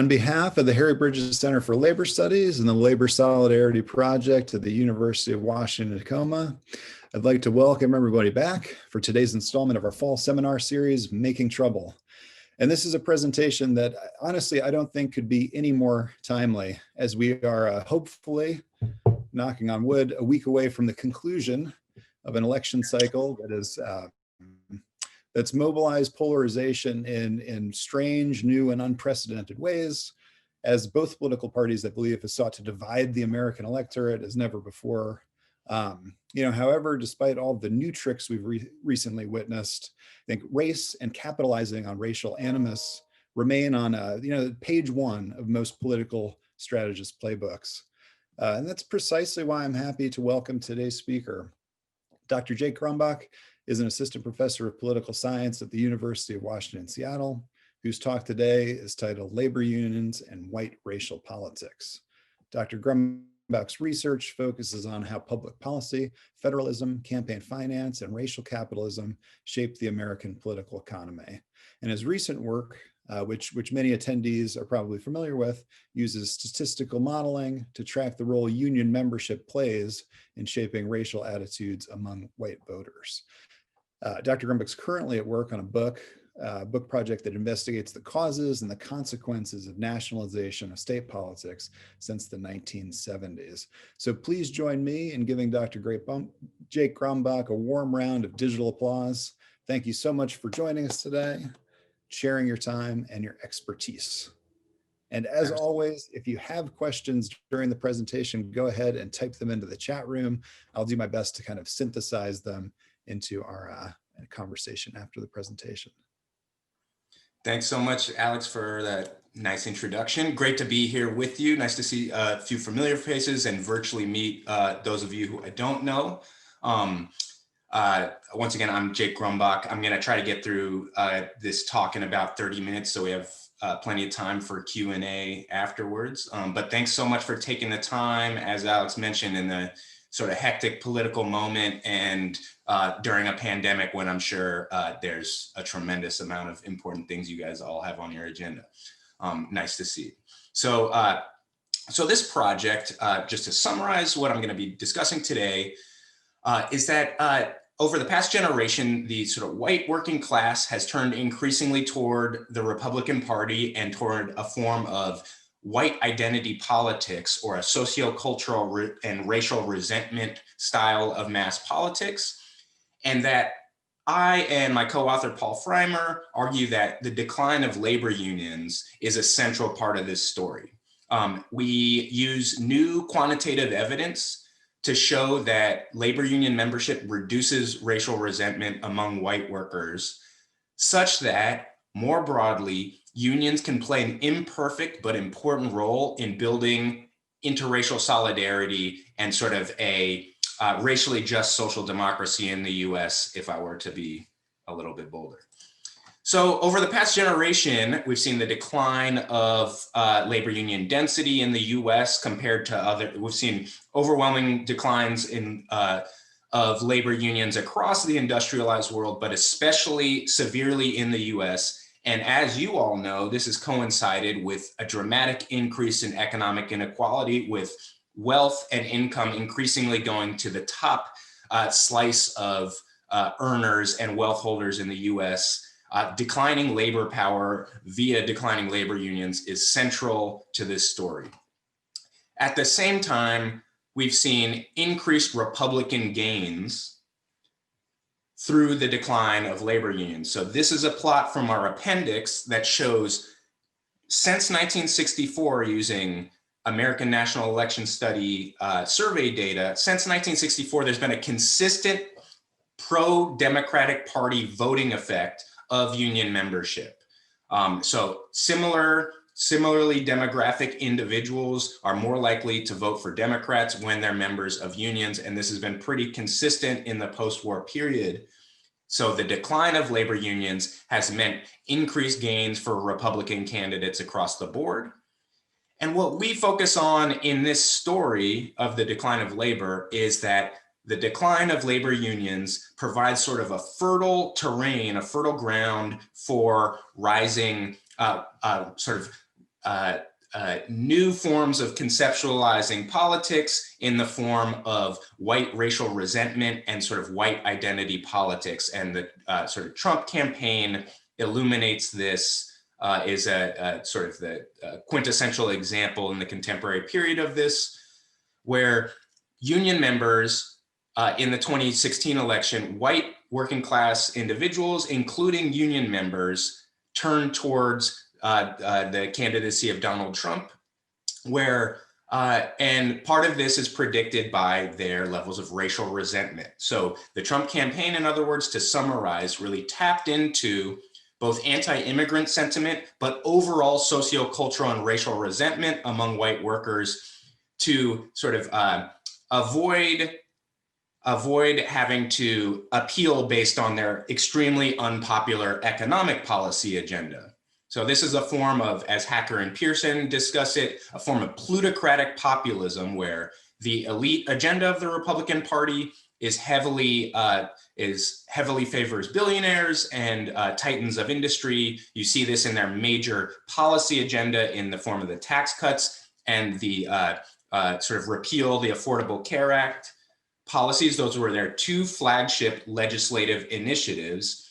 On behalf of the Harry Bridges Center for Labor Studies and the Labor Solidarity Project at the University of Washington, Tacoma, I'd like to welcome everybody back for today's installment of our fall seminar series, Making Trouble. And this is a presentation that honestly, I don't think could be any more timely, as we are hopefully, knocking on wood, a week away from the conclusion of an election cycle that is that's mobilized polarization in strange, new, and unprecedented ways, as both political parties, I believe, have sought to divide the American electorate as never before. However, despite all the new tricks we've recently witnessed, I think race and capitalizing on racial animus remain on, page one of most political strategist playbooks. And that's precisely why I'm happy to welcome today's speaker. Dr. Jake Grumbach is an assistant professor of political science at the University of Washington, Seattle, whose talk today is titled Labor Unions and White Racial Politics. Dr. Grumbach's research focuses on how public policy, federalism, campaign finance, and racial capitalism shape the American political economy. And his recent work, which many attendees are probably familiar with, uses statistical modeling to track the role union membership plays in shaping racial attitudes among white voters. Dr. Grumbach's currently at work on a book project that investigates the causes and the consequences of nationalization of state politics since the 1970s. So please join me in giving Dr. Jake Grumbach a warm round of digital applause. Thank you so much for joining us today, sharing your time and your expertise. And as always, if you have questions during the presentation, go ahead and type them into the chat room. I'll do my best to kind of synthesize them into our conversation after the presentation. Thanks so much, Alex, for that nice introduction. Great to be here with you. Nice to see a few familiar faces and virtually meet those of you who I don't know. Once again, I'm Jake Grumbach. I'm going to try to get through this talk in about 30 minutes, so we have plenty of time for Q&A afterwards. But thanks so much for taking the time, as Alex mentioned, in the sort of hectic political moment and during a pandemic when I'm sure there's a tremendous amount of important things you guys all have on your agenda. Nice to see. So this project, just to summarize what I'm going to be discussing today, is that over the past generation, the sort of white working class has turned increasingly toward the Republican Party and toward a form of white identity politics, or a sociocultural and racial resentment style of mass politics. And that I and my co-author Paul Freimer argue that the decline of labor unions is a central part of this story. We use new quantitative evidence to show that labor union membership reduces racial resentment among white workers, such that, more broadly, unions can play an imperfect but important role in building interracial solidarity and sort of a racially just social democracy in the US, if I were to be a little bit bolder. So over the past generation, we've seen the decline of labor union density in the US compared to we've seen overwhelming declines of labor unions across the industrialized world, but especially severely in the US. And as you all know, this has coincided with a dramatic increase in economic inequality, with wealth and income increasingly going to the top slice of earners and wealth holders in the US. Declining labor power via declining labor unions is central to this story. At the same time, we've seen increased Republican gains through the decline of labor unions. So this is a plot from our appendix that shows since 1964, using American National Election Study survey data, since 1964, there's been a consistent pro-Democratic Party voting effect of union membership. So similarly, demographic individuals are more likely to vote for Democrats when they're members of unions, and this has been pretty consistent in the post-war period. So the decline of labor unions has meant increased gains for Republican candidates across the board. And what we focus on in this story of the decline of labor is that the decline of labor unions provides sort of a fertile terrain, a fertile ground for rising sort of new forms of conceptualizing politics in the form of white racial resentment and sort of white identity politics. And the sort of Trump campaign illuminates this, is a sort of the quintessential example in the contemporary period of this, where union members in the 2016 election, white working class individuals, including union members, turned towards the candidacy of Donald Trump, where, and part of this is predicted by their levels of racial resentment. So the Trump campaign, in other words, to summarize, really tapped into both anti-immigrant sentiment, but overall sociocultural and racial resentment among white workers to sort of avoid having to appeal based on their extremely unpopular economic policy agenda. So this is a form of, as Hacker and Pearson discuss it, a form of plutocratic populism where the elite agenda of the Republican Party is heavily favors billionaires and titans of industry. You see this in their major policy agenda in the form of the tax cuts and the sort of repeal the Affordable Care Act policies. Those were their two flagship legislative initiatives.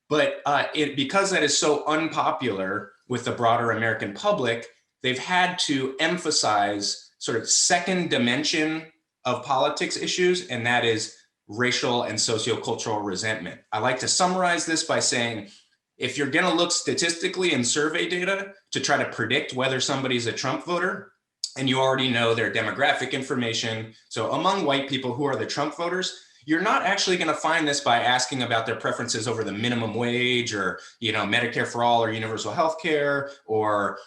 But because that is so unpopular with the broader American public, they've had to emphasize sort of second dimension of politics issues, and that is racial and sociocultural resentment. I like to summarize this by saying, if you're going to look statistically in survey data to try to predict whether somebody's a Trump voter, and you already know their demographic information, so among white people who are the Trump voters, you're not actually going to find this by asking about their preferences over the minimum wage or, Medicare for all or universal health care or,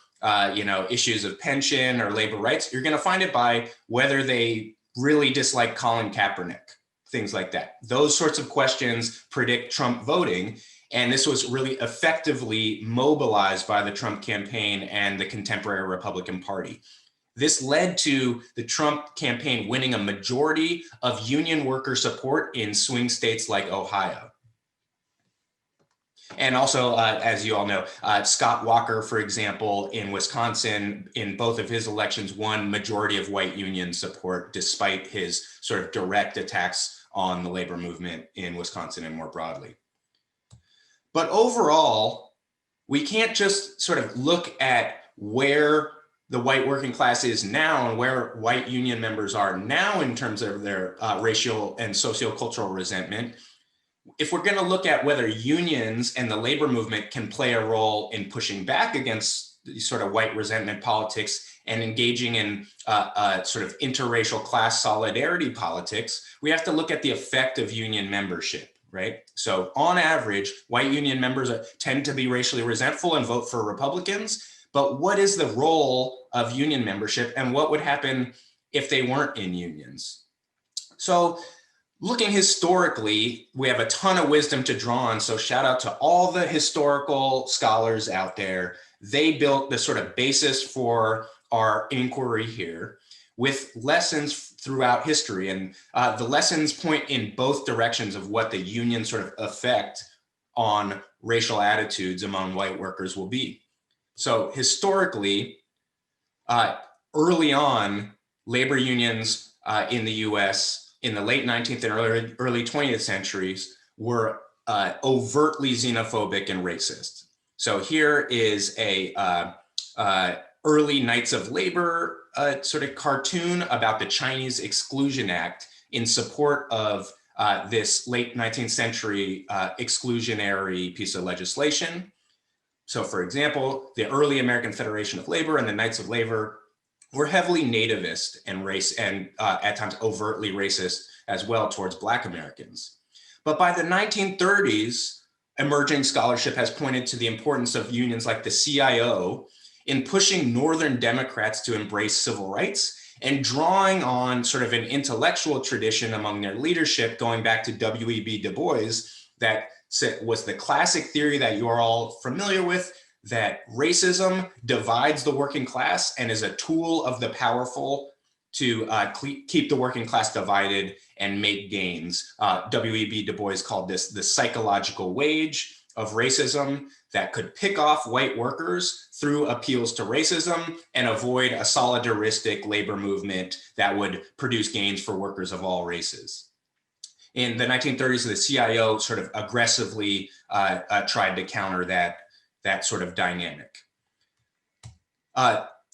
issues of pension or labor rights. You're going to find it by whether they really dislike Colin Kaepernick, things like that. Those sorts of questions predict Trump voting. And this was really effectively mobilized by the Trump campaign and the contemporary Republican Party. This led to the Trump campaign winning a majority of union worker support in swing states like Ohio. And also, as you all know, Scott Walker, for example, in Wisconsin, in both of his elections, won majority of white union support, despite his sort of direct attacks on the labor movement in Wisconsin and more broadly. But overall, we can't just sort of look at where the white working class is now and where white union members are now in terms of their racial and sociocultural resentment. If we're going to look at whether unions and the labor movement can play a role in pushing back against sort of white resentment politics and engaging in sort of interracial class solidarity politics, we have to look at the effect of union membership, right? So on average, white union members tend to be racially resentful and vote for Republicans. But what is the role of union membership and what would happen if they weren't in unions? So looking historically, we have a ton of wisdom to draw on. So shout out to all the historical scholars out there. They built the sort of basis for our inquiry here with lessons throughout history. And the lessons point in both directions of what the union sort of effect on racial attitudes among white workers will be. So historically, early on, labor unions in the US in the late 19th and early 20th centuries were overtly xenophobic and racist. So here is a early Knights of Labor sort of cartoon about the Chinese Exclusion Act in support of this late 19th century exclusionary piece of legislation. So for example, the early American Federation of Labor and the Knights of Labor were heavily nativist and at times overtly racist as well towards Black Americans. But by the 1930s, emerging scholarship has pointed to the importance of unions like the CIO in pushing Northern Democrats to embrace civil rights and drawing on sort of an intellectual tradition among their leadership going back to W.E.B. Du Bois that was the classic theory that you're all familiar with, that racism divides the working class and is a tool of the powerful to keep the working class divided and make gains. W.E.B. Du Bois called this the psychological wage. of racism that could pick off white workers through appeals to racism and avoid a solidaristic labor movement that would produce gains for workers of all races. In the 1930s, the CIO sort of aggressively tried to counter that sort of dynamic.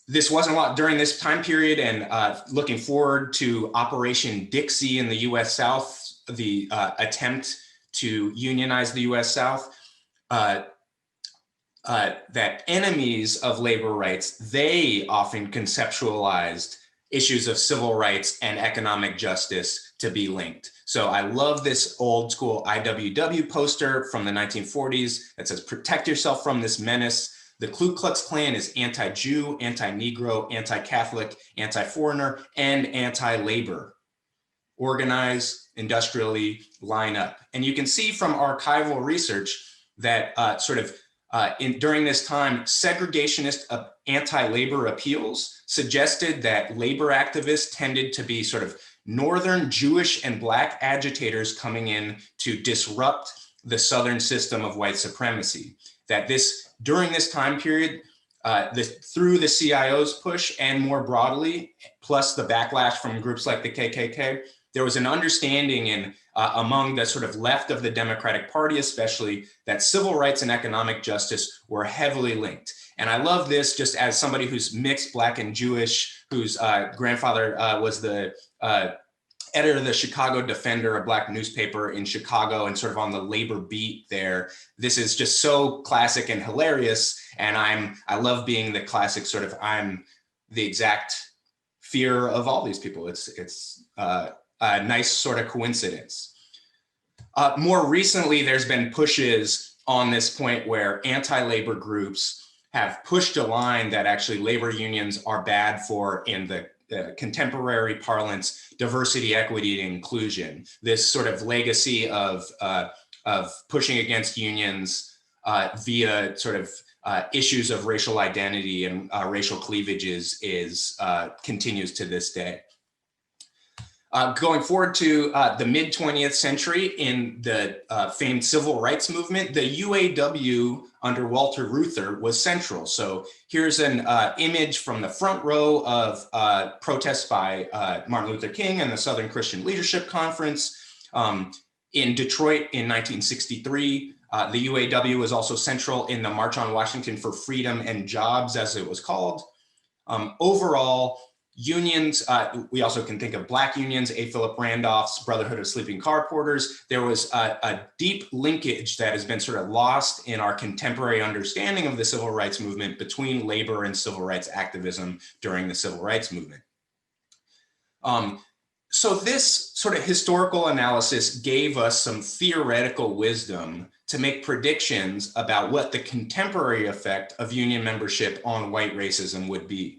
This wasn't a lot during this time period, and looking forward to Operation Dixie in the US South, the attempt to unionize the US South, that enemies of labor rights, they often conceptualized issues of civil rights and economic justice to be linked. So I love this old school IWW poster from the 1940s that says, "Protect yourself from this menace. The Ku Klux Klan is anti-Jew, anti-Negro, anti-Catholic, anti-foreigner, and anti-labor. Organize, industrially, line up." And you can see from archival research that during this time, segregationist anti-labor appeals suggested that labor activists tended to be sort of Northern Jewish and Black agitators coming in to disrupt the Southern system of white supremacy. That during this time period, through the CIO's push and more broadly, plus the backlash from groups like the KKK, there was an understanding among the sort of left of the Democratic Party, especially, that civil rights and economic justice were heavily linked. And I love this just as somebody who's mixed Black and Jewish, whose grandfather was the editor of the Chicago Defender, a Black newspaper in Chicago, and sort of on the labor beat there. This is just so classic and hilarious. And I love being the classic sort of, I'm the exact fear of all these people. It's a nice sort of coincidence. More recently, there's been pushes on this point where anti-labor groups have pushed a line that actually labor unions are bad for, in the contemporary parlance, diversity, equity, and inclusion. This sort of legacy of pushing against unions via sort of issues of racial identity and racial cleavages continues to this day. Going forward to the mid-20th century, in the famed civil rights movement, the UAW under Walter Reuther was central. So here's an image from the front row of protests by Martin Luther King and the Southern Christian Leadership Conference. In Detroit in 1963, the UAW was also central in the March on Washington for Freedom and Jobs, as it was called. Overall, unions, we also can think of Black unions, A. Philip Randolph's Brotherhood of Sleeping Car Porters. There was a deep linkage that has been sort of lost in our contemporary understanding of the civil rights movement between labor and civil rights activism during the civil rights movement. So this sort of historical analysis gave us some theoretical wisdom to make predictions about what the contemporary effect of union membership on white racism would be.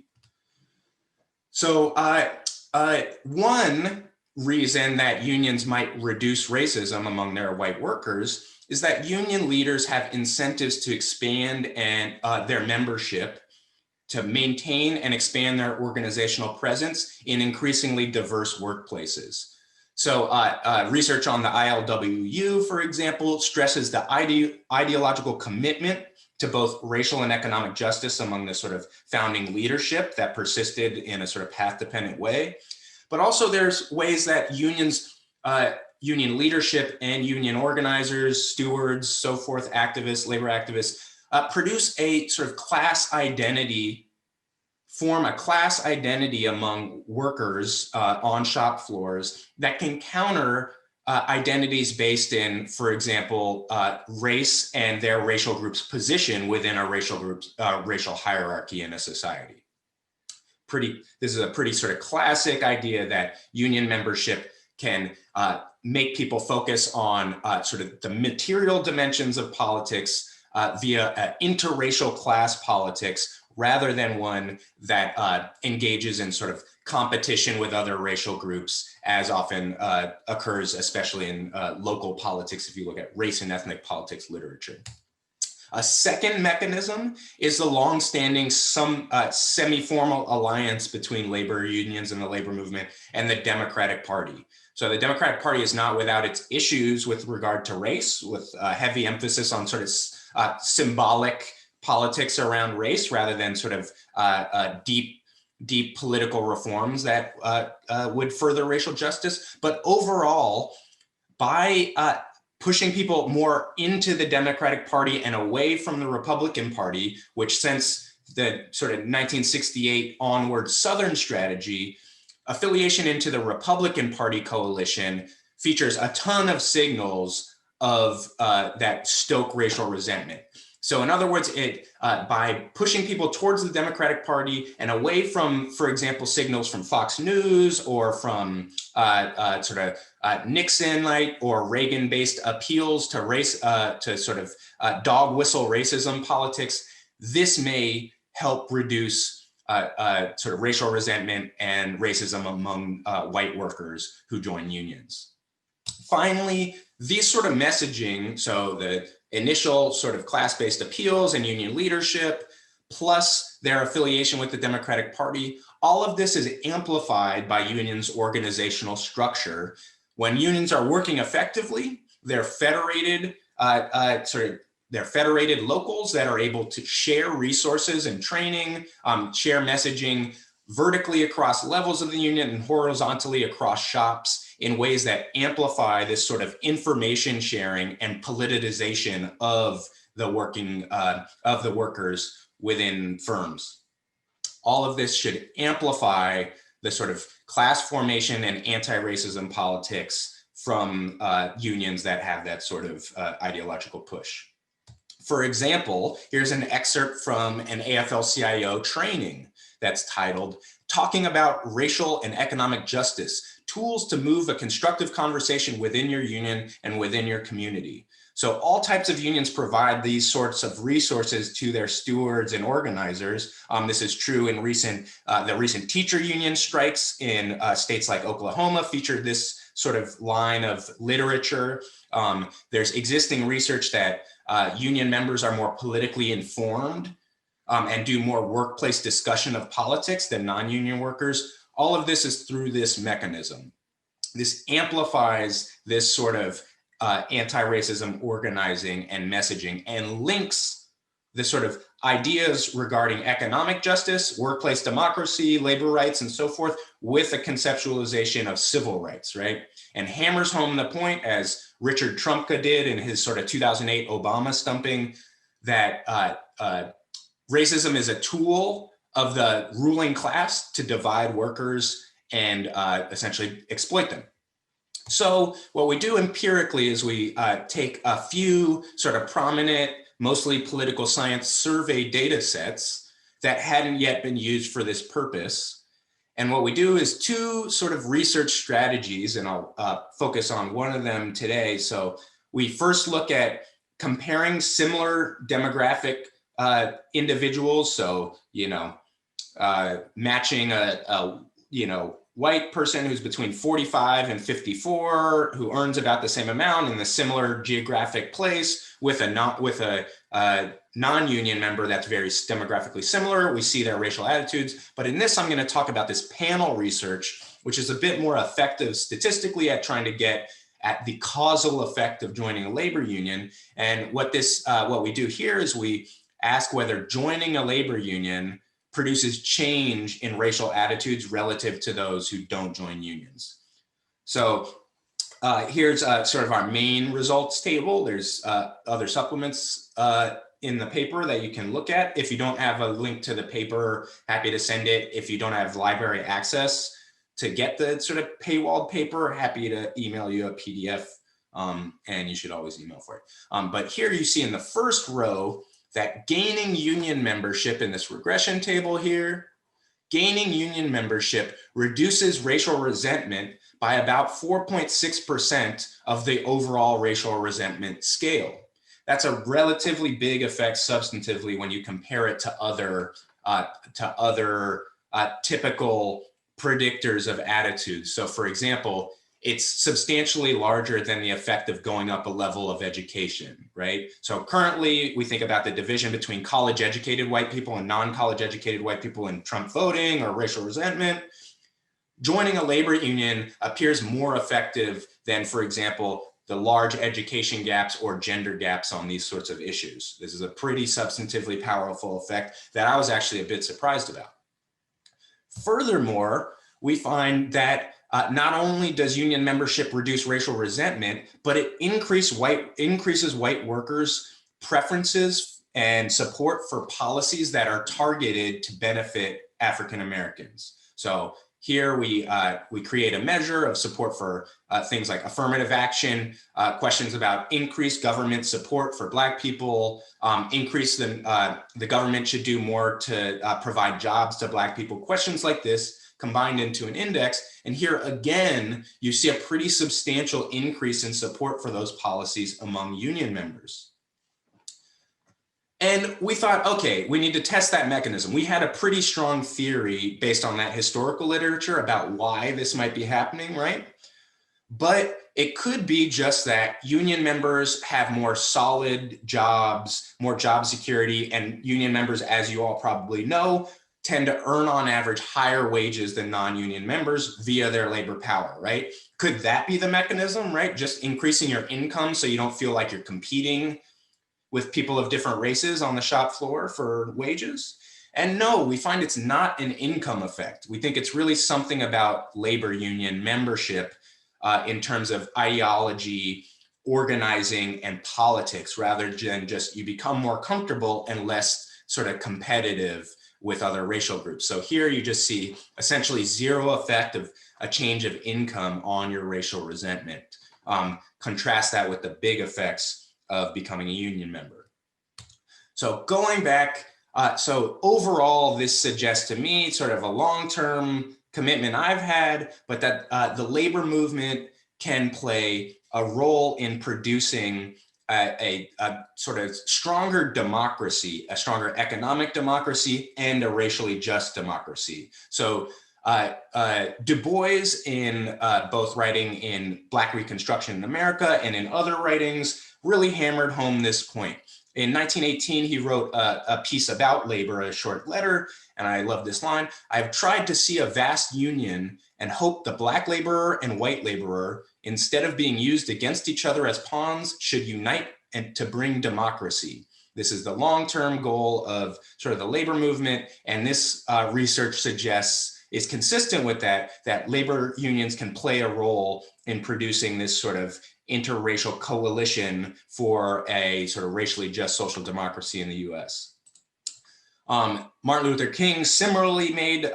So one reason that unions might reduce racism among their white workers is that union leaders have incentives to expand their membership, to maintain and expand their organizational presence in increasingly diverse workplaces. So research on the ILWU, for example, stresses the ideological commitment to both racial and economic justice among the sort of founding leadership that persisted in a sort of path-dependent way. But also there's ways that unions, union leadership and union organizers, stewards, so forth, activists, labor activists, produce a sort of class identity, form a class identity among workers on shop floors that can counter identities based in, for example, race and their racial group's position within a racial hierarchy in a society. This is a pretty sort of classic idea that union membership can make people focus on sort of the material dimensions of politics via interracial class politics, rather than one that engages in sort of competition with other racial groups, as often occurs, especially in local politics, if you look at race and ethnic politics literature. A second mechanism is the longstanding semi-formal alliance between labor unions and the labor movement and the Democratic Party. So the Democratic Party is not without its issues with regard to race, with a heavy emphasis on sort of symbolic politics around race rather than sort of deep political reforms that would further racial justice. But overall, by pushing people more into the Democratic Party and away from the Republican Party, which since the sort of 1968 onward Southern strategy, affiliation into the Republican Party coalition features a ton of signals of that stoke racial resentment. So in other words, by pushing people towards the Democratic Party and away from, for example, signals from Fox News or from Nixon-like or Reagan-based appeals to race, to sort of dog whistle racism politics, this may help reduce sort of racial resentment and racism among white workers who join unions. Finally, these sort of messaging, so the initial sort of class-based appeals and union leadership, plus their affiliation with the Democratic Party, all of this is amplified by unions' organizational structure. When unions are working effectively, they're federated they're federated locals that are able to share resources and training, share messaging vertically across levels of the union and horizontally across shops in ways that amplify this sort of information sharing and politicization of the workers within firms. All of this should amplify the sort of class formation and anti-racism politics from unions that have that sort of ideological push. For example, here's an excerpt from an AFL-CIO training that's titled, "Talking about Racial and Economic Justice, Tools to Move a Constructive Conversation Within Your Union and Within Your Community." So all types of unions provide these sorts of resources to their stewards and organizers. This is true in the recent teacher union strikes in states like Oklahoma featured this sort of line of literature. There's existing research that union members are more politically informed and do more workplace discussion of politics than non-union workers. All of this is through this mechanism. This amplifies this sort of anti-racism organizing and messaging and links the sort of ideas regarding economic justice, workplace democracy, labor rights, and so forth with a conceptualization of civil rights, right? And hammers home the point, as Richard Trumka did in his sort of 2008 Obama stumping, that racism is a tool of the ruling class to divide workers and essentially exploit them. So what we do empirically is we take a few sort of prominent, mostly political science survey data sets that hadn't yet been used for this purpose. And what we do is two sort of research strategies, and I'll focus on one of them today. So we first look at comparing similar demographic individuals. So, matching a white person who's between 45 and 54, who earns about the same amount in the similar geographic place with a non-union member that's very demographically similar. We see their racial attitudes. But in this, I'm going to talk about this panel research, which is a bit more effective statistically at trying to get at the causal effect of joining a labor union. And what we do here is we ask whether joining a labor union produces change in racial attitudes relative to those who don't join unions. So here's sort of our main results table. There's other supplements in the paper that you can look at. If you don't have a link to the paper, happy to send it. If you don't have library access to get the sort of paywalled paper, happy to email you a PDF, and you should always email for it. But here you see in the first row that gaining union membership in this regression table here, gaining union membership reduces racial resentment by about 4.6% of the overall racial resentment scale. That's a relatively big effect substantively when you compare it to other typical predictors of attitudes. So for example, it's substantially larger than the effect of going up a level of education, right? So currently we think about the division between college educated white people and non-college educated white people in Trump voting or racial resentment. joining a labor union appears more effective than, for example, the large education gaps or gender gaps on these sorts of issues. This is a pretty substantively powerful effect that I was actually a bit surprised about. Furthermore, we find that not only does union membership reduce racial resentment, but it increases white workers' preferences and support for policies that are targeted to benefit African Americans. So here we create a measure of support for things like affirmative action, questions about increased government support for Black people, the government should do more to provide jobs to Black people, questions like this combined into an index. And here again, you see a pretty substantial increase in support for those policies among union members. And we thought, okay, we need to test that mechanism. We had a pretty strong theory based on that historical literature about why this might be happening, right? But it could be just that union members have more solid jobs, more job security, and union members, as you all probably know, tend to earn on average higher wages than non-union members via their labor power, right? Could that be the mechanism, right? Just increasing your income so you don't feel like you're competing with people of different races on the shop floor for wages? And no, we find it's not an income effect. We think it's really something about labor union membership in terms of ideology, organizing, and politics, rather than just you become more comfortable and less sort of competitive with other racial groups. So here you just see essentially zero effect of a change of income on your racial resentment. Contrast that with the big effects of becoming a union member. So going back, so overall, this suggests to me sort of a long-term commitment I've had, but that the labor movement can play a role in producing a sort of stronger democracy, a stronger economic democracy, and a racially just democracy. So Du Bois, in both writing in Black Reconstruction in America and in other writings, really hammered home this point. In 1918, he wrote a piece about labor, a short letter, and I love this line: "I've tried to see a vast union and hope the Black laborer and white laborer, instead of being used against each other as pawns, should unite and to bring democracy." This is the long-term goal of sort of the labor movement, and this research suggests is consistent with that labor unions can play a role in producing this sort of interracial coalition for a sort of racially just social democracy in the US. Martin Luther King similarly made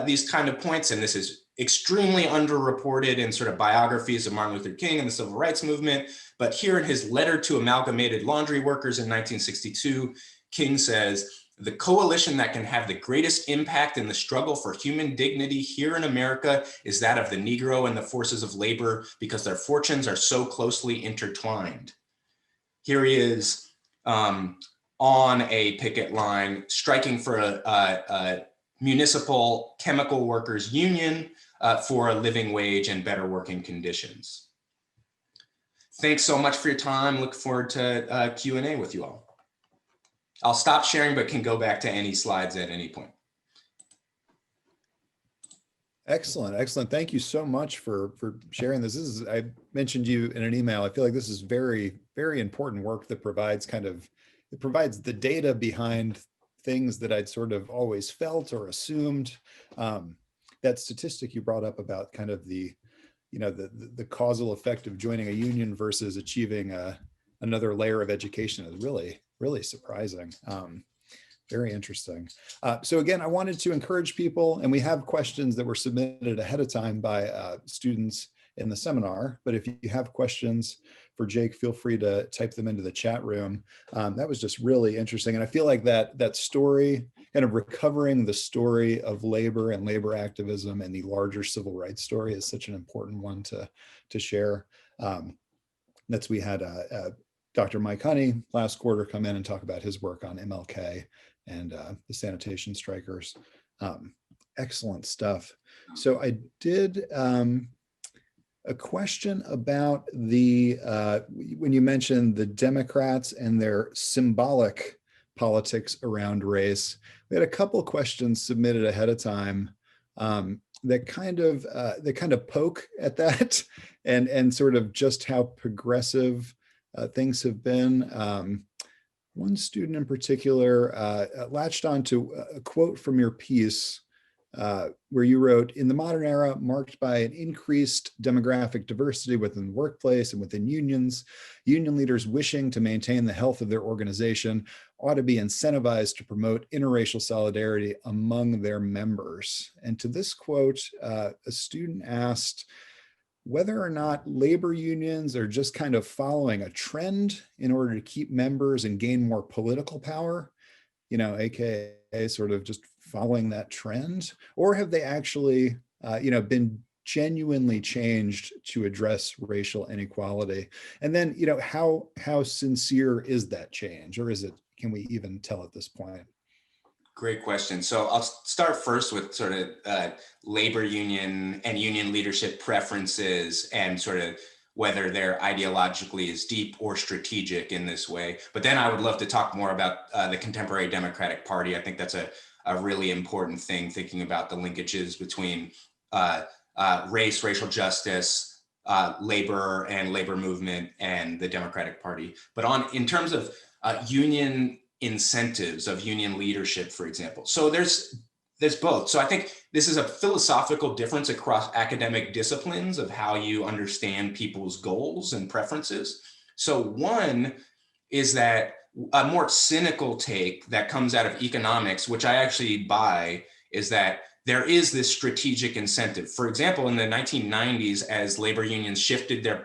these kind of points, and this is extremely underreported in sort of biographies of Martin Luther King and the civil rights movement. But here in his letter to Amalgamated Laundry Workers in 1962, King says, "The coalition that can have the greatest impact in the struggle for human dignity here in America is that of the Negro and the forces of labor, because their fortunes are so closely intertwined." Here he is on a picket line striking for a municipal chemical workers union for a living wage and better working conditions. Thanks so much for your time. Look forward to Q&A with you all. I'll stop sharing, but can go back to any slides at any point. Excellent, excellent. Thank you so much for sharing this. I mentioned you in an email. I feel like this is very, very important work that provides it provides the data behind things that I'd sort of always felt or assumed. That statistic you brought up about kind of the causal effect of joining a union versus achieving another layer of education is really, really surprising. Very interesting. So again, I wanted to encourage people, and we have questions that were submitted ahead of time by students in the seminar, but if you have questions for Jake, feel free to type them into the chat room. That was just really interesting. And I feel like that story, kind of recovering the story of labor and labor activism and the larger civil rights story, is such an important one to share. We had Dr. Mike Honey last quarter come in and talk about his work on MLK and the sanitation strikers. Excellent stuff. So I did a question about when you mentioned the Democrats and their symbolic politics around race. We had a couple questions submitted ahead of time that kind of poke at that and sort of just how progressive things have been. One student in particular latched on to a quote from your piece where you wrote, "In the modern era, marked by an increased demographic diversity within the workplace and within unions, union leaders wishing to maintain the health of their organization ought to be incentivized to promote interracial solidarity among their members." And to this quote, a student asked whether or not labor unions are just kind of following a trend in order to keep members and gain more political power, AKA sort of just following that trend, or have they actually, been genuinely changed to address racial inequality? And then, how sincere is that change, or can we even tell at this point? Great question. So I'll start first with sort of labor union and union leadership preferences and sort of whether they're ideologically as deep or strategic in this way. But then I would love to talk more about the contemporary Democratic Party. I think that's a really important thing, thinking about the linkages between race, racial justice, labor and labor movement, and the Democratic Party. But in terms of union incentives of union leadership, for example. So there's both. So I think this is a philosophical difference across academic disciplines of how you understand people's goals and preferences. So one is that a more cynical take that comes out of economics, which I actually buy, is that there is this strategic incentive. For example, in the 1990s, as labor unions shifted their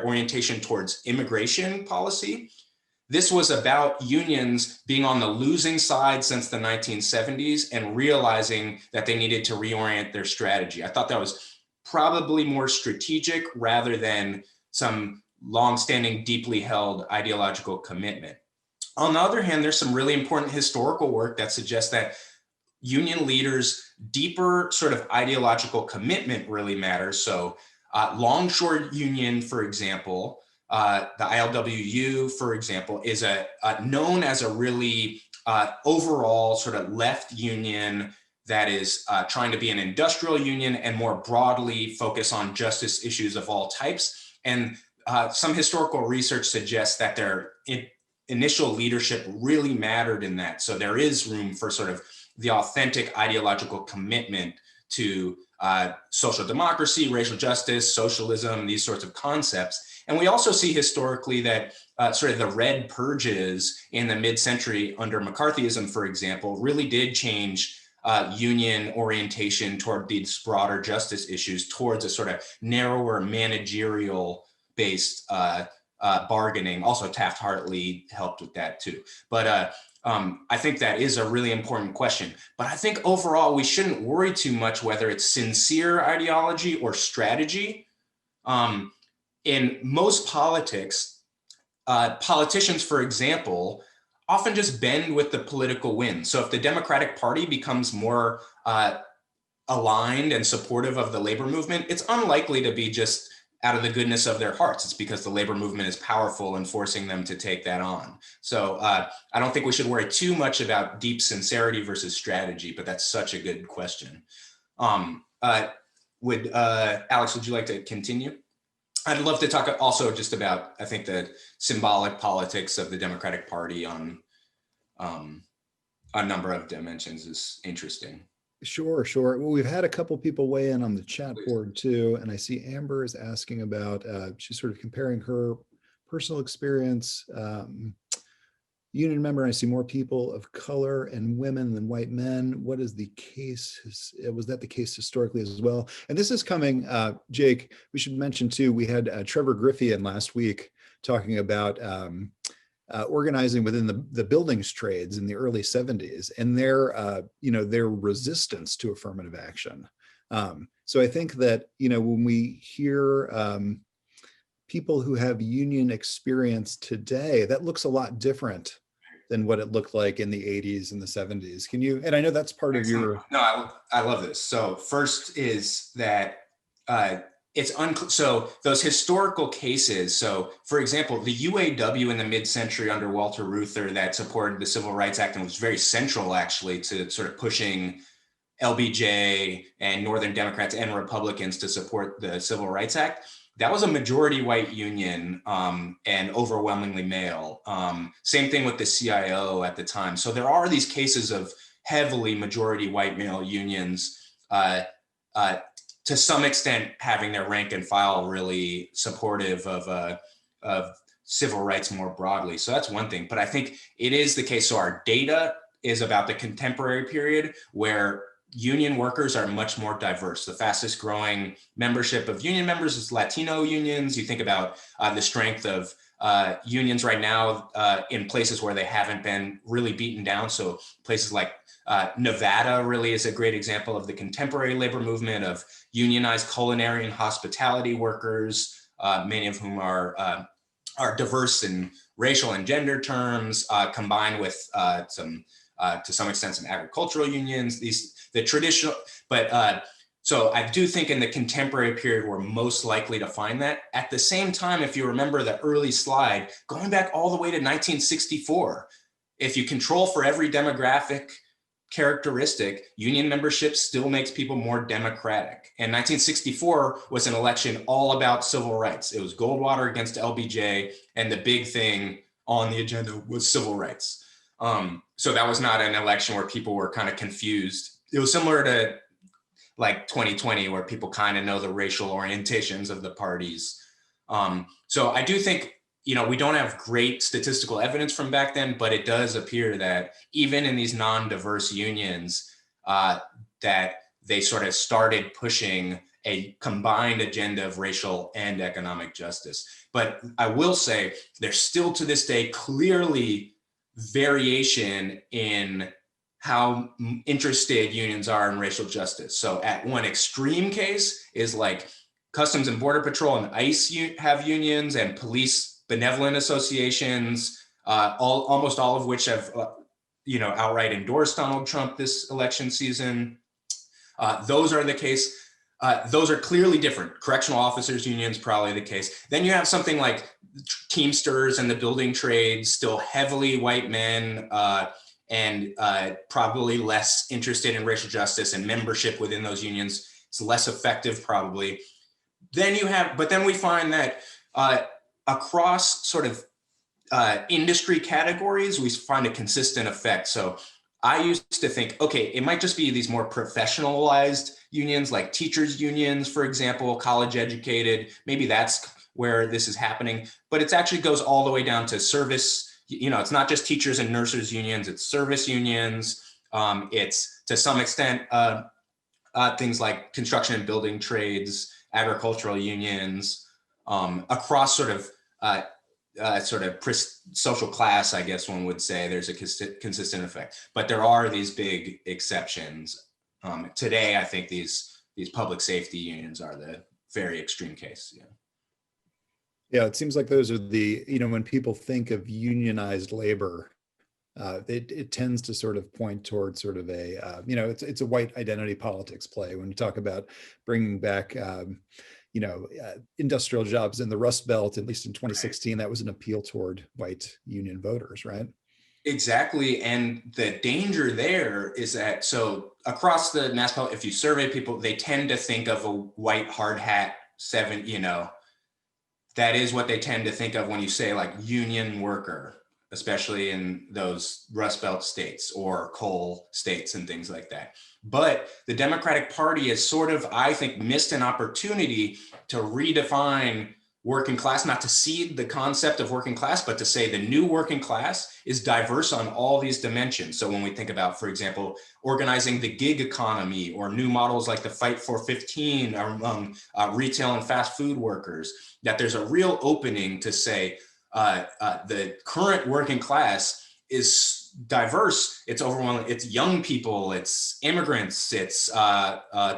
orientation towards immigration policy, this was about unions being on the losing side since the 1970s and realizing that they needed to reorient their strategy. I thought that was probably more strategic rather than some longstanding, deeply held ideological commitment. On the other hand, there's some really important historical work that suggests that union leaders' deeper sort of ideological commitment really matters. So Longshore Union, for example, the ILWU, for example, is known as a really overall sort of left union that is trying to be an industrial union and more broadly focus on justice issues of all types. And some historical research suggests that their initial leadership really mattered in that. So there is room for sort of the authentic ideological commitment to social democracy, racial justice, socialism, these sorts of concepts. And we also see historically that sort of the red purges in the mid-century under McCarthyism, for example, really did change union orientation toward these broader justice issues towards a sort of narrower managerial-based bargaining. Also, Taft-Hartley helped with that too. But I think that is a really important question. But I think overall, we shouldn't worry too much whether it's sincere ideology or strategy. In most politics, politicians, for example, often just bend with the political wind. So if the Democratic Party becomes more aligned and supportive of the labor movement, it's unlikely to be just out of the goodness of their hearts. It's because the labor movement is powerful and forcing them to take that on. So I don't think we should worry too much about deep sincerity versus strategy, but that's such a good question. Alex, would you like to continue? I'd love to talk also just about, I think, the symbolic politics of the Democratic Party on a number of dimensions is interesting. Sure. Well, we've had a couple people weigh in on the chat board too, and I see Amber is asking about, she's sort of comparing her personal experience, union member, and I see more people of color and women than white men. What is the case? Was that the case historically as well? And this is coming, Jake, we should mention too, we had Trevor Griffey in last week talking about organizing within the buildings trades in the early 70s and their resistance to affirmative action. So I think that, when we hear people who have union experience today, that looks a lot different than what it looked like in the 80s and the 70s. Can you, and I know that's part of your... No, I love this. So first is that it's unclear. So those historical cases, so for example, the UAW in the mid-century under Walter Reuther that supported the Civil Rights Act and was very central actually to sort of pushing LBJ and Northern Democrats and Republicans to support the Civil Rights Act, that was a majority white union and overwhelmingly male. Same thing with the CIO at the time. So there are these cases of heavily majority white male unions, to some extent having their rank and file really supportive of civil rights more broadly. So that's one thing. But I think it is the case. So our data is about the contemporary period where union workers are much more diverse. The fastest growing membership of union members is Latino unions. You think about the strength of unions right now in places where they haven't been really beaten down. So places like Nevada really is a great example of the contemporary labor movement of unionized culinary and hospitality workers, many of whom are diverse in racial and gender terms, combined with to some extent, some agricultural unions, the traditional, but so I do think in the contemporary period, we're most likely to find that. At the same time, if you remember the early slide, going back all the way to 1964, if you control for every demographic characteristic, union membership still makes people more democratic. And 1964 was an election all about civil rights. It was Goldwater against LBJ, and the big thing on the agenda was civil rights. So that was not an election where people were kind of confused. It was similar to like 2020, where people kind of know the racial orientations of the parties. So I do think, you know, we don't have great statistical evidence from back then, but it does appear that even in these non-diverse unions, that they sort of started pushing a combined agenda of racial and economic justice. But I will say there's still to this day clearly variation in how interested unions are in racial justice. So at one extreme case is like Customs and Border Patrol and ICE have unions, and police benevolent associations, almost all of which have outright endorsed Donald Trump this election season. Those are the case. Those are clearly different. Correctional officers unions, probably the case. Then you have something like Teamsters and the building trades, still heavily white men, and probably less interested in racial justice, and membership within those unions is less effective probably. Then you have, but then we find that across sort of industry categories, we find a consistent effect. So I used to think, okay, it might just be these more professionalized unions, like teachers unions, for example, college educated, maybe that's where this is happening, but it actually goes all the way down to service. You know, it's not just teachers and nurses unions, it's service unions. It's to some extent things like construction and building trades, agricultural unions, across sort of social class, I guess one would say there's a consistent effect, but there are these big exceptions. Today, I think these public safety unions are the very extreme case. Yeah. Yeah, it seems like those are the, when people think of unionized labor, it tends to sort of point towards sort of a, it's a white identity politics play when you talk about bringing back, industrial jobs in the Rust Belt. At least in 2016, that was an appeal toward white union voters, right? Exactly. And the danger there is that, so across the mass public, if you survey people, they tend to think of a white hard hat that is what they tend to think of when you say like union worker, especially in those Rust Belt states or coal states and things like that. But the Democratic Party has sort of, I think, missed an opportunity to redefine working class, not to cede the concept of working class, but to say the new working class is diverse on all these dimensions. So when we think about, for example, organizing the gig economy or new models like the Fight for 15 among retail and fast food workers, that there's a real opening to say the current working class is diverse. It's overwhelming. It's young people, it's immigrants, it's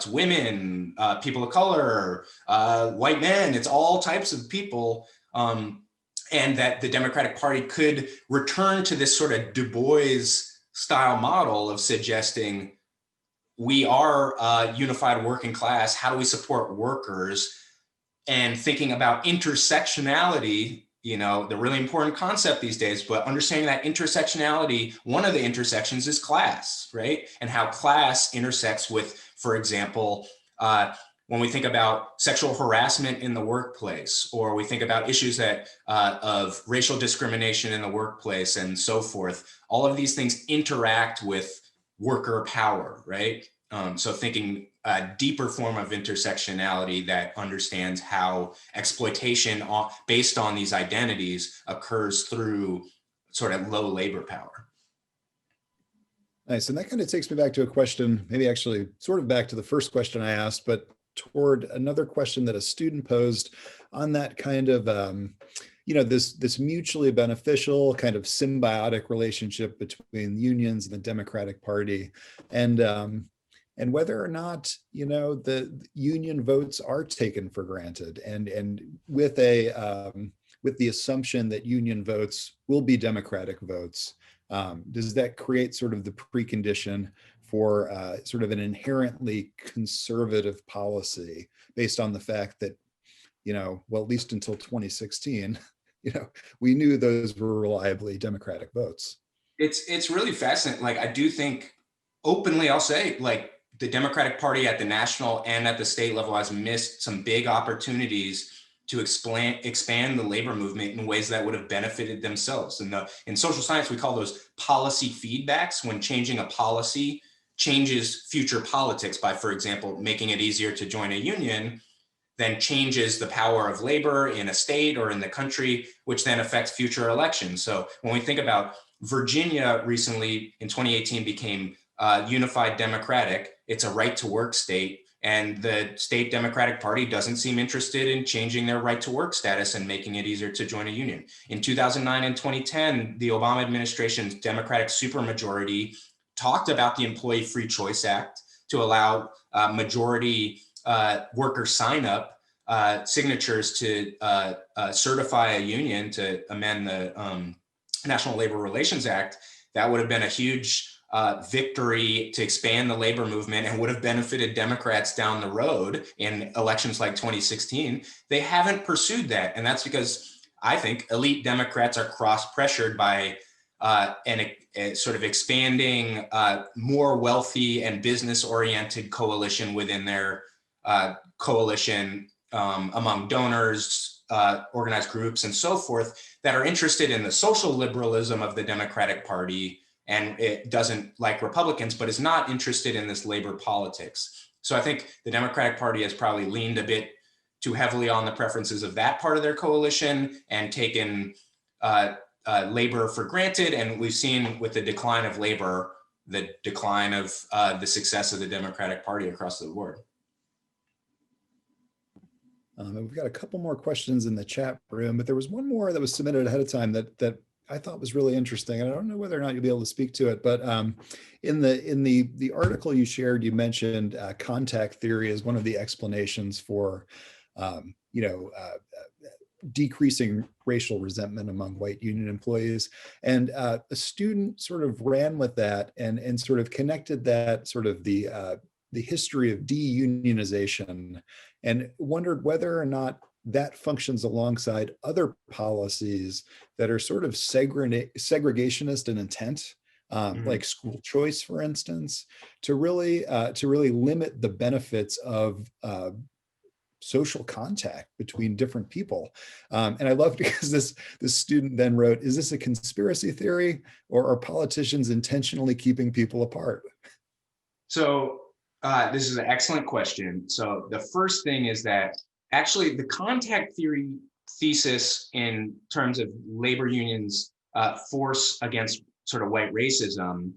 women, people of color, white men, it's all types of people. And that the Democratic Party could return to this sort of Du Bois style model of suggesting we are a unified working class. How do we support workers? And thinking about intersectionality the really important concept these days, but understanding that intersectionality, one of the intersections is class, right? And how class intersects with, for example, when we think about sexual harassment in the workplace, or we think about issues that of racial discrimination in the workplace and so forth, all of these things interact with worker power, right? So thinking a deeper form of intersectionality that understands how exploitation based on these identities occurs through sort of low labor power. Nice. And that kind of takes me back to a question, maybe actually sort of back to the first question I asked, but toward another question that a student posed on that kind of, this mutually beneficial kind of symbiotic relationship between unions and the Democratic Party, and whether or not the union votes are taken for granted, and with the assumption that union votes will be Democratic votes. Does that create sort of the precondition for sort of an inherently conservative policy based on the fact that, well, at least until 2016, we knew those were reliably Democratic votes? It's really fascinating. Like, I do think openly, I'll say, like, the Democratic Party at the national and at the state level has missed some big opportunities to expand the labor movement in ways that would have benefited themselves. And in social science, we call those policy feedbacks. When changing a policy changes future politics by, for example, making it easier to join a union, then changes the power of labor in a state or in the country, which then affects future elections. So when we think about Virginia recently in 2018 became unified Democratic, it's a right to work state. And the state Democratic Party doesn't seem interested in changing their right to work status and making it easier to join a union. In 2009 and 2010, the Obama administration's Democratic supermajority talked about the Employee Free Choice Act to allow majority worker sign up signatures to certify a union to amend the National Labor Relations Act. That would have been a huge victory to expand the labor movement and would have benefited Democrats down the road in elections like 2016. They haven't pursued that. And that's because I think elite Democrats are cross-pressured by a sort of expanding, more wealthy and business-oriented coalition within their coalition among donors, organized groups, and so forth, that are interested in the social liberalism of the Democratic Party, and it doesn't like Republicans, but is not interested in this labor politics. So I think the Democratic Party has probably leaned a bit too heavily on the preferences of that part of their coalition and taken labor for granted. And we've seen with the decline of labor, the decline of the success of the Democratic Party across the board. We've got a couple more questions in the chat room, but there was one more that was submitted ahead of time that I thought was really interesting. And I don't know whether or not you'll be able to speak to it, but in the article you shared, you mentioned contact theory as one of the explanations for, decreasing racial resentment among white union employees. And a student sort of ran with that and sort of connected that sort of the history of de-unionization, and wondered whether or not that functions alongside other policies that are sort of segregationist in intent, like school choice, for instance, to really limit the benefits of social contact between different people. And I love because this student then wrote, is this a conspiracy theory, or are politicians intentionally keeping people apart? So this is an excellent question. So the first thing is that actually the contact theory thesis in terms of labor unions' force against sort of white racism,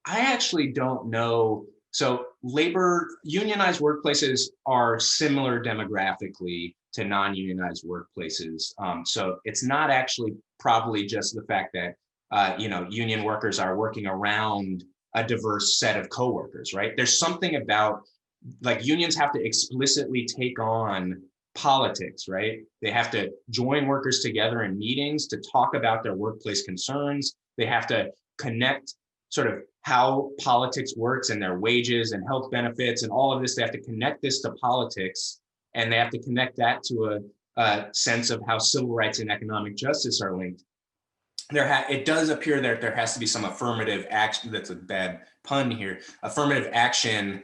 I actually don't know. So unionized workplaces are similar demographically to non-unionized workplaces. So it's not actually probably just the fact that union workers are working around a diverse set of coworkers, right? There's something about, like, unions have to explicitly take on politics, right? They have to join workers together in meetings to talk about their workplace concerns. They have to connect sort of how politics works and their wages and health benefits and all of this. They have to connect this to politics, and they have to connect that to sense of how civil rights and economic justice are linked, it does appear that there has to be some affirmative action. That's a bad pun here. Affirmative action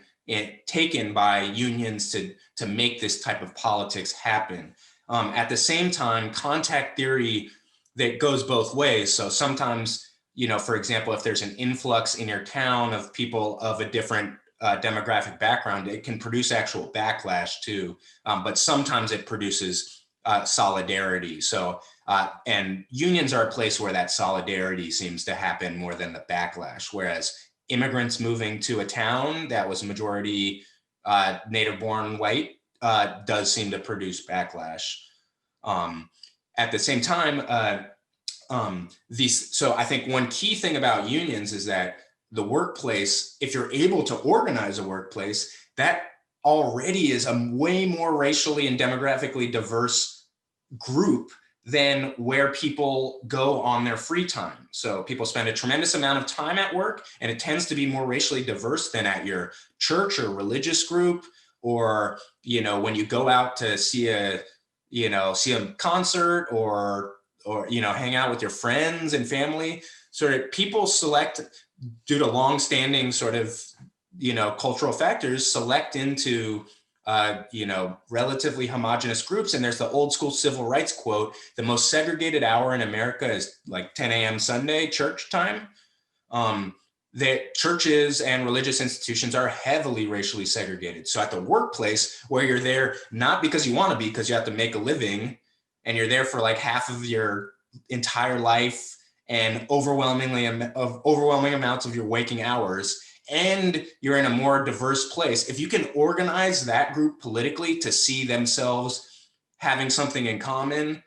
taken by unions to make this type of politics happen. At the same time, contact theory that goes both ways. So sometimes, for example, if there's an influx in your town of people of a different demographic background, it can produce actual backlash too. But sometimes it produces solidarity. So, and unions are a place where that solidarity seems to happen more than the backlash. Whereas immigrants moving to a town that was majority native-born white does seem to produce backlash. At the same time, so I think one key thing about unions is that the workplace, if you're able to organize a workplace, that already is a way more racially and demographically diverse group than where people go on their free time. So people spend a tremendous amount of time at work, and it tends to be more racially diverse than at your church or religious group, or when you go out to see a concert or hang out with your friends and family. Sort of people select, due to long-standing sort of cultural factors, select into relatively homogenous groups. And there's the old school civil rights quote: the most segregated hour in America is like 10 a.m. Sunday church time. That churches and religious institutions are heavily racially segregated. So at the workplace, where you're there not because you want to be, because you have to make a living, and you're there for like half of your entire life and overwhelming amounts of your waking hours, and you're in a more diverse place, if you can organize that group politically to see themselves having something in common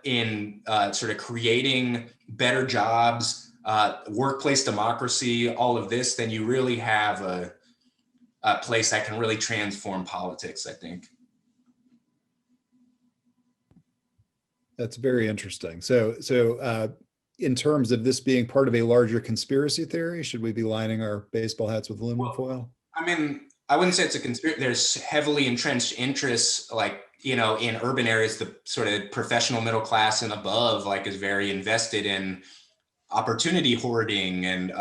in sort of creating better jobs, workplace democracy, all of this, then you really have a place that can really transform politics, I think. That's very interesting. So in terms of this being part of a larger conspiracy theory, should we be lining our baseball hats with aluminum foil? I mean, I wouldn't say it's a conspiracy. There's heavily entrenched interests, like, in urban areas, the sort of professional middle class and above, like, is very invested in opportunity hoarding and,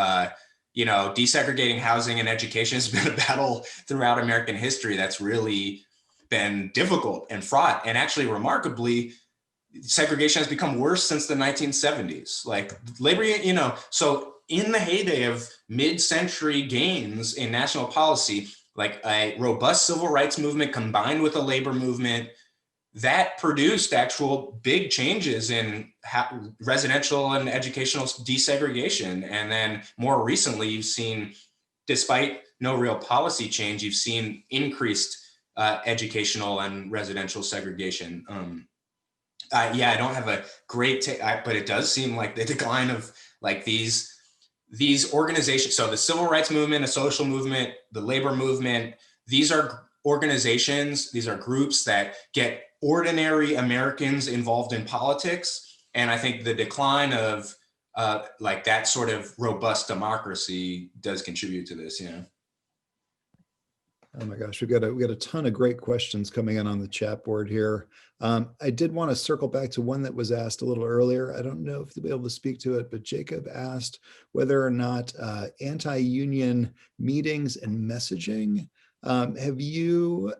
desegregating housing and education has been a battle throughout American history that's really been difficult and fraught. And actually, remarkably, segregation has become worse since the 1970s. Like labor, so in the heyday of mid-century gains in national policy, like a robust civil rights movement combined with a labor movement, that produced actual big changes in residential and educational desegregation. And then more recently, you've seen, despite no real policy change, you've seen increased educational and residential segregation. Yeah, I don't have a great take, but it does seem like the decline of like these organizations. So the civil rights movement, a social movement, the labor movement, these are organizations, these are groups that get ordinary Americans involved in politics. And I think the decline of like that sort of robust democracy does contribute to this, Oh my gosh, we got a ton of great questions coming in on the chat board here. I did want to circle back to one that was asked a little earlier. I don't know if you'll be able to speak to it, but Jacob asked whether or not anti-union meetings and messaging, have you,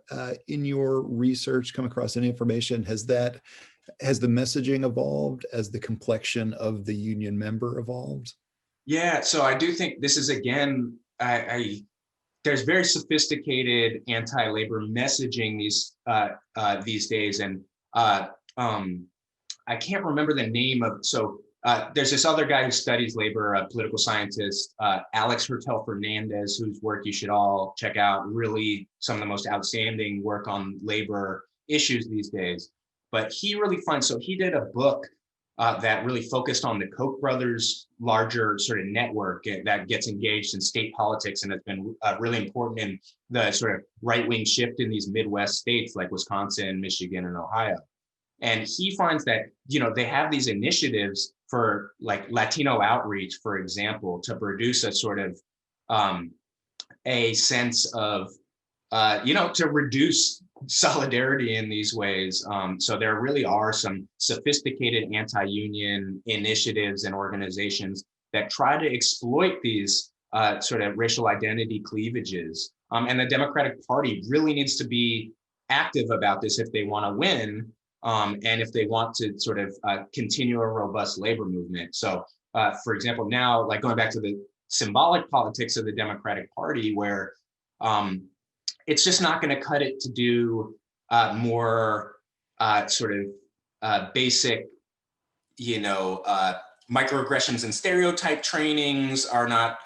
in your research, come across any information? Has the messaging evolved as the complexion of the union member evolved? Yeah, so I do think this is, again, there's very sophisticated anti-labor messaging these days, and I can't remember the name of. So there's this other guy who studies labor, a political scientist, Alex Hertel Fernandez, whose work you should all check out. Really, some of the most outstanding work on labor issues these days. But he really finds. So he did a book that really focused on the Koch brothers' larger sort of network that gets engaged in state politics, and has been really important in the sort of right-wing shift in these Midwest states like Wisconsin, Michigan, and Ohio. And he finds that, they have these initiatives for like Latino outreach, for example, to produce a sort of a sense of, to reduce solidarity in these ways. So there really are some sophisticated anti-union initiatives and organizations that try to exploit these sort of racial identity cleavages. And the Democratic Party really needs to be active about this if they want to win, and if they want to sort of continue a robust labor movement. So, for example, now, like going back to the symbolic politics of the Democratic Party, where it's just not going to cut it to do more sort of basic, microaggressions and stereotype trainings are not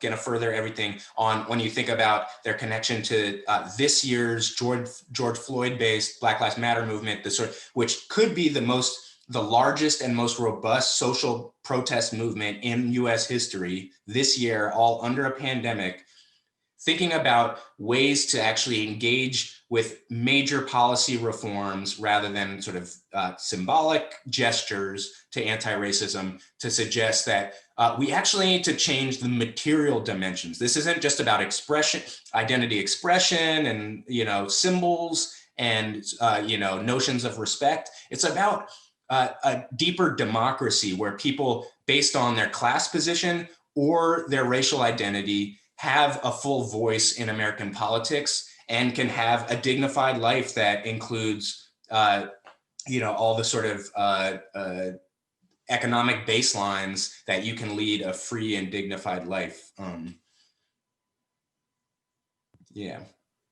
going to further everything on when you think about their connection to this year's George Floyd-based Black Lives Matter movement, which could be the largest and most robust social protest movement in US history this year, all under a pandemic. Thinking about ways to actually engage with major policy reforms rather than sort of symbolic gestures to anti-racism, to suggest that we actually need to change the material dimensions. This isn't just about expression, identity expression, and symbols and notions of respect. It's about a deeper democracy where people, based on their class position or their racial identity, have a full voice in American politics and can have a dignified life that includes, all the sort of economic baselines that you can lead a free and dignified life. Yeah.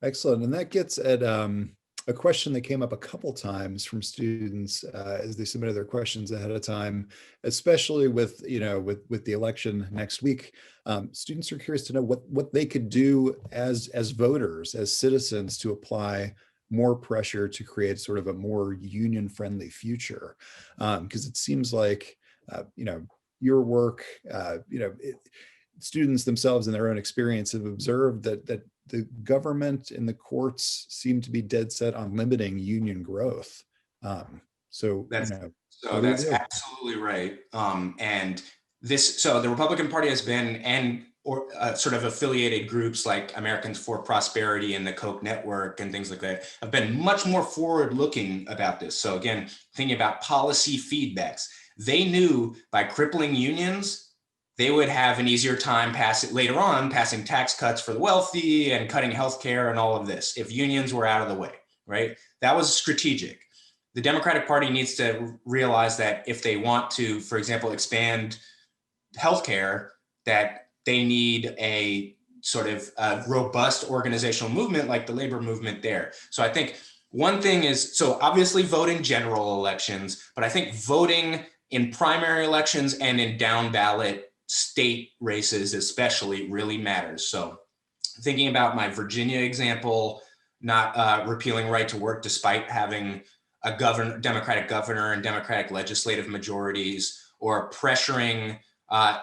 Excellent. And that gets at a question that came up a couple times from students as they submitted their questions ahead of time, especially with the election next week. Students are curious to know what they could do as voters, as citizens, to apply more pressure to create sort of a more union-friendly future, because it seems like your work, students themselves in their own experience have observed that the government and the courts seem to be dead set on limiting union growth. So that's absolutely right. And so the Republican Party has been, sort of affiliated groups like Americans for Prosperity and the Koch network and things like that have been much more forward-looking about this. So again, thinking about policy feedbacks, they knew by crippling unions, they would have an easier time passing tax cuts for the wealthy and cutting healthcare and all of this if unions were out of the way, right? That was strategic. The Democratic Party needs to realize that if they want to, for example, expand healthcare, that they need a sort of robust organizational movement like the labor movement there. So I think one thing is, so obviously voting general elections, but I think voting in primary elections and in down ballot state races especially really matters. So thinking about my Virginia example, not repealing right to work despite having a Democratic governor and Democratic legislative majorities, or pressuring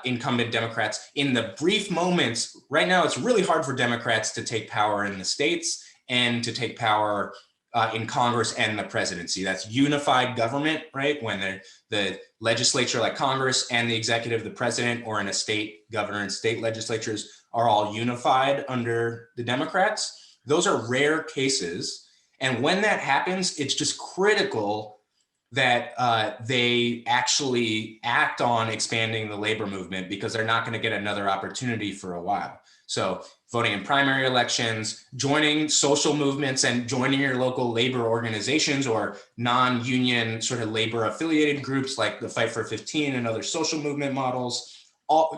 incumbent Democrats in the brief moments. Right now, it's really hard for Democrats to take power in the states and to take power in Congress and the presidency. That's unified government, right? When the legislature, like Congress, and the executive, the president, or in a state, governor and state legislatures are all unified under the Democrats. Those are rare cases. And when that happens, it's just critical that they actually act on expanding the labor movement, because they're not going to get another opportunity for a while. So voting in primary elections, joining social movements and joining your local labor organizations or non-union sort of labor affiliated groups like the Fight for 15 and other social movement models.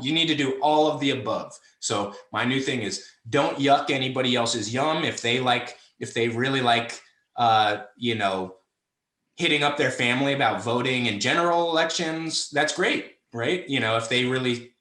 You need to do all of the above. So my new thing is, don't yuck anybody else's yum. If they really like, hitting up their family about voting in general elections, that's great, right? If they really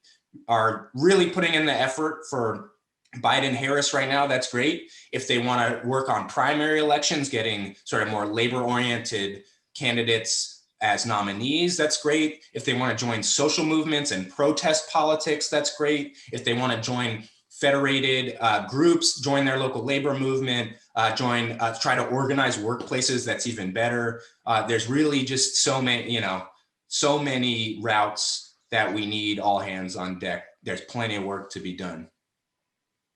are putting in the effort for Biden-Harris right now, that's great. If they want to work on primary elections, getting sort of more labor-oriented candidates as nominees, that's great. If they want to join social movements and protest politics, that's great. If they want to join federated groups, join their local labor movement, try to organize workplaces, that's even better. There's really just so many routes that we need all hands on deck. There's plenty of work to be done.